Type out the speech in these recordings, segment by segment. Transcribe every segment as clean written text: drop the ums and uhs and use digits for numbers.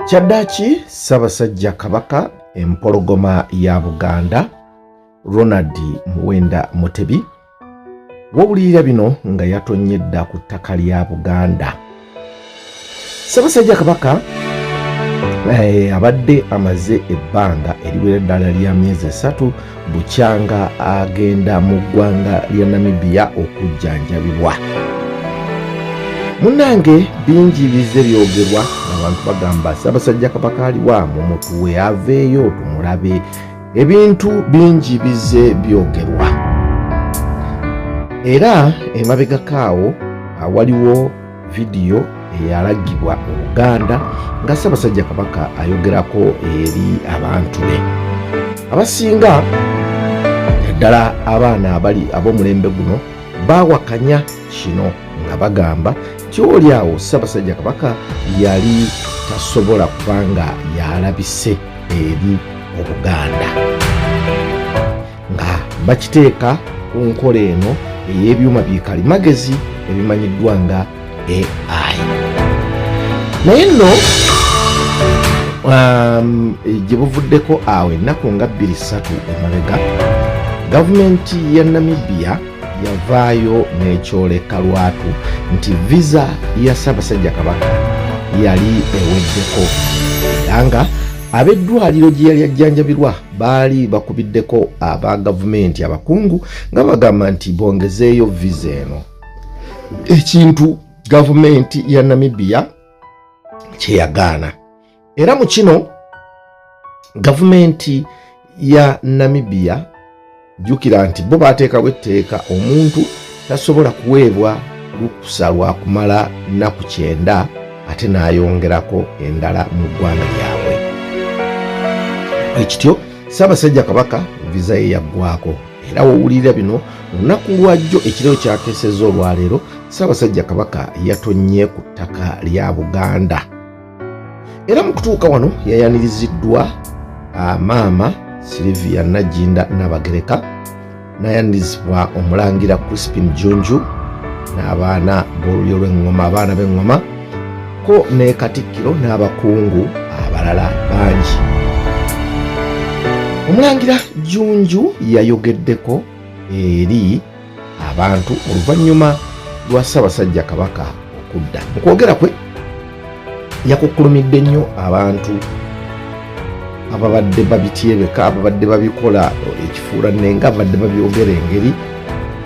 Kyaddaaki Ssaabasajja Kabaka empologoma ya Buganda Ronald Muwenda Mutebi wawulirira bino nga yatonyedda ku ttaka lya Buganda. Ssaabasajja Kabaka abadde amaze ebbanga eriwera ddala lya myezi 3 bukyanga agenda mu ggwanga lya Namibia okujjanjabibwa. Munange bingi bize byogerwa abantu bagamba Ssaabasajja Kabaka aliwa mu mutuwe aveeyo tumulabe. Ebintu bingi bize byogerwa era emabegakaawo waliwo vidiyo eyalagibwa mu Buganda nga Ssaabasajja Kabaka ayogerako eri abantu be abasinga ddala abaana abali ab'omulembe guno bawakanya kino nga bagamba kyolyawo Ssaabasajja Kabaka yali tasobola kubanga yalabise eri Obuganda nga bakiteeka ku nkola eno ey'ebyuma bikalimagezi ebimanyiddwa nga AI. Naye nno gye buvuddeko awo ennaku nga 2-3 emabega gavumenti ya Namibia yavaayo n'ekyoleka lwatu nti visa ya Ssaabasajja Kabaka yali eweddeko era nga ab'eddwaliro gye yali ajjanjabirwa baali bakubiddeko aba gavumenti abakungu nga bagamba nti bongezeeyo visa eno, ekintu gavumenti ya Namibia kyeyagaana. Era mu kino gavumenti ya Namibia jjukira nti bo baateekawo etteeka omuntu tasobola kuweebwa lukusa lwa kumala nnaku 9 ate n'ayongerako endala mu ggwanga lyabwe. Ekityo Ssaabasajja Kabaka visa ye yaggwako era wowulira bino olunaku lwajjo ekirero kyakeesezza olwaleero Ssaabasajja Kabaka yatonnye ku ttaka lya Buganda era mu kutuuka wano yayaniriziddwa maama Sylvia Najinda Nabagereka, n'ayanirizibwa omulangira Crispin Junju n'abaana b'olulyo lw'engoma abaana b'engoma ko ne Katikkiro n'abakungu abalala bangi. Omulangira Junju yayogeddeko eri abantu oluvannyuma lwa Ssaabasajja Kabaka okudda. Mu kwogera kwe yakukkulumidde nnyo abantu ababadde babityebeka, ababadde babikola ekifuulannenga, ababadde babyogera engeri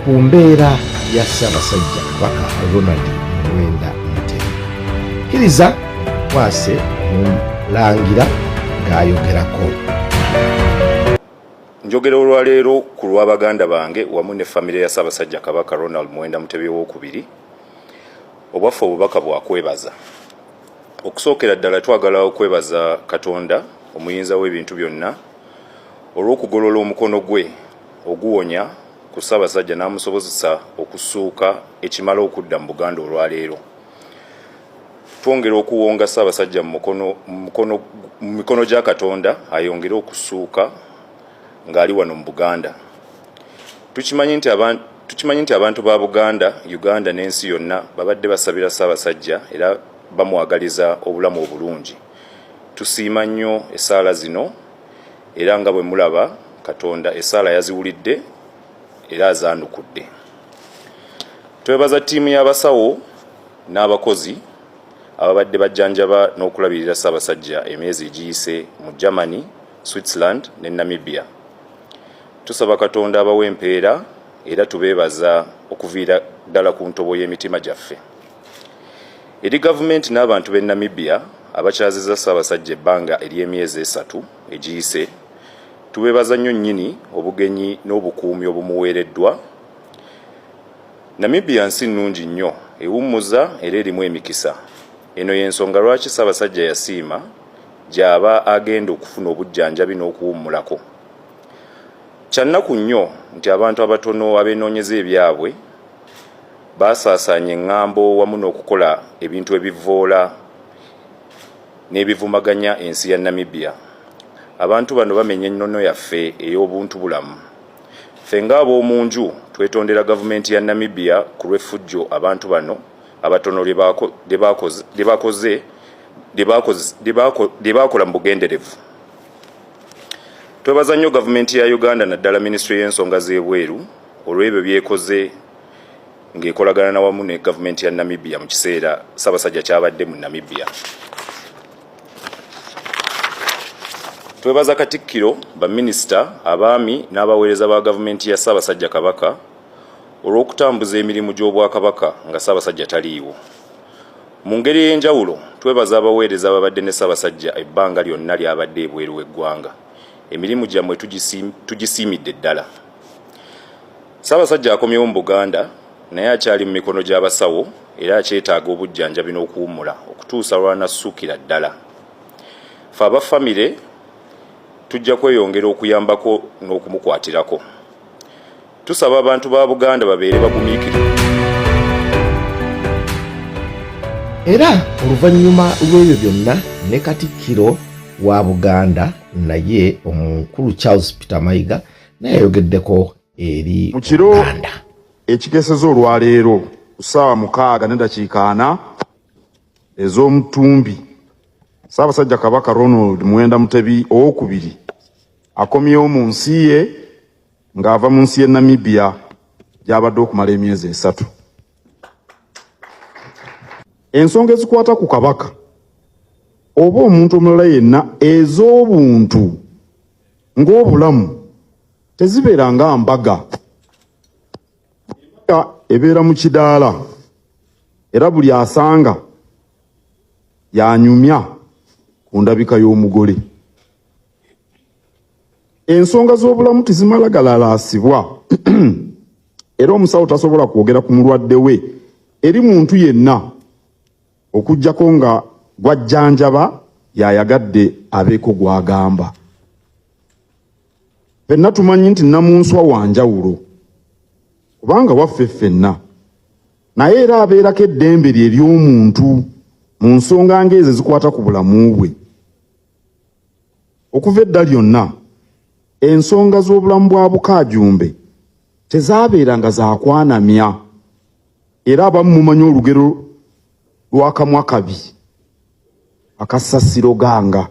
ku mbeera ya Ssaabasajja Kabaka Ronald Muwenda Mutebi. Kkiriza kwase omulangira ng'ayogerako. Njogera olwaleero ku lw'abaganda bange wamu ne famire ya Ssaabasajja Kabaka Ronald Muwenda Mutebi owookubiri obwaffe obubaka bwakwebaza. Okusookera ddala twagala okwebaza Katonda omuyinza w'ebintu byonna olw'okugolola omukono gwe oguwonya ku Ssaabasajja n'amusobozesa okusuuka ekimala okudda mu Buganda olwaleero. Twongera okuwonga Ssaabasajja mu mikono gya Katonda ayongere okusuuka ng'ali wano mu Buganda. Tukimanyi nti abantu ba Buganda, Uganda n'ensi yonna babadde basabira Ssaabasajja era bamwagaliza obulamu obulungi. Tusiima nnyo essaala zino era nga bwe mulaba Katonda essaala yaziwulidde era azaanukudde. Twebaza ttiimu y'abasawo n'abakozi ababadde bajjanjaba n'okulabirira Ssaabasajja emyezi egiyise mu Germany, Switzerland ne Namibia. Tusaba Katonda abawe empeera era tubeebaza okuviira ddala ku ntobo y'emitima gyaffe. Eri gavumenti n'abantu b'e Namibia abakyaziza Ssaabasajja ebbanga ery'emyezi 3 egiyise, tubeebaza nnyo nnyini obugenyi n'obukuumi obumuweereddwa. Namibia nsi nnungi nnyo, ewummuza era erimu emikisa. Eno y'ensonga lwaki Ssaabasajja yasiima gy'aba agenda okufuna obujjanjabi n'okuwummulako. Kyannaku nnyo nti abantu abatono abeenoonyeza ebyabwe baasaasaanya eŋŋambo wamu n'okukola ebintu ebivvoola n'ebivumaganya ensi ya Namibia. Abantu bano bamenya ennono yaffe ey'obuntu bulamu. Ffe ng'ab'omunju twetondera gavumenti ya Namibia ku lw'effujjo abantu bano abatono lye bakoze lye baakola mu bugenderevu. Twebaza nnyo gavumenti ya Uganda naddala Ministry y'ensonga z'ebweru olw'ebyo byekoze ng'ekolagana n'awamu ne gavumenti ya Namibia mu kiseera Ssaabasajja kyabadde mu Namibia. Twebaza Katikkiro, baminisita, abaami n'abaweereza ba gavumenti ya Ssaabasajja Kabaka olw'okutambuza emirimu gy'Obwakabaka nga Ssaabasajja taliiwo. Mu ngeri y'enjawulo, twebaza abaweereza ababadde ne Ssaabasajja ebbanga lyonna lyabadde ebweru w'eggwanga. Emirimu gyammwe tugisiimidde ddala. Ssaabasajja akomyewo mu Buganda naye akyali mu mikono gy'abasawo era akyetaaga obujjanjabi n'okuwummula okutuusa lw'anassuukira ddala. Ffe abafamire tujja kweyongera okuyambako n'okumukwatirako. Tusaba abantu ba Buganda babeere bagumiikirivu. Era oluvannyuma lw'ebyo byonna ne Katikkiro wa Buganda naye omukulu Charles Peter Mayiga naye yayogeddeko eri Buganda. Ekikeseza olwaleero ku ssaawa 6:4 ez'omutumbi Ssaabasajja Kabaka Ronald Muwenda Mutebi II akomyewo mu nsi ye ng'ava mu nsi y'e Namibia gy'abadde okumala emyezi 3. Ensonga ezikwata ku Kabaka oba omuntu omulala yenna ez'obuntu ng'obulamu tezibeera nga mbaga. Ebeera mu kidaala era buli asanga yanyumya ku ndabika y'omugole. Ensonga z'obulamu tizimala galalaasibwa era omusawo tasobola kwogera ku mulwadde we eri muntu yenna okuggyako nga gwajjanjaba yayagadde abeeko gwagamba. Ffenna tumanyi nti Namunswa wa njawulo kubanga waffe ffenna, naye era abeerako eddembe lye ery'omuntu mu nsonga ng'ezo zikwata ku bulamu bwe. Okuva edda lyonna ensonga z'obulamu bwa Bukaajumbe tezaabeeranga zaakwanamya era abamu mumanyi olugero lw'akamwa kabi akassasiro ganga.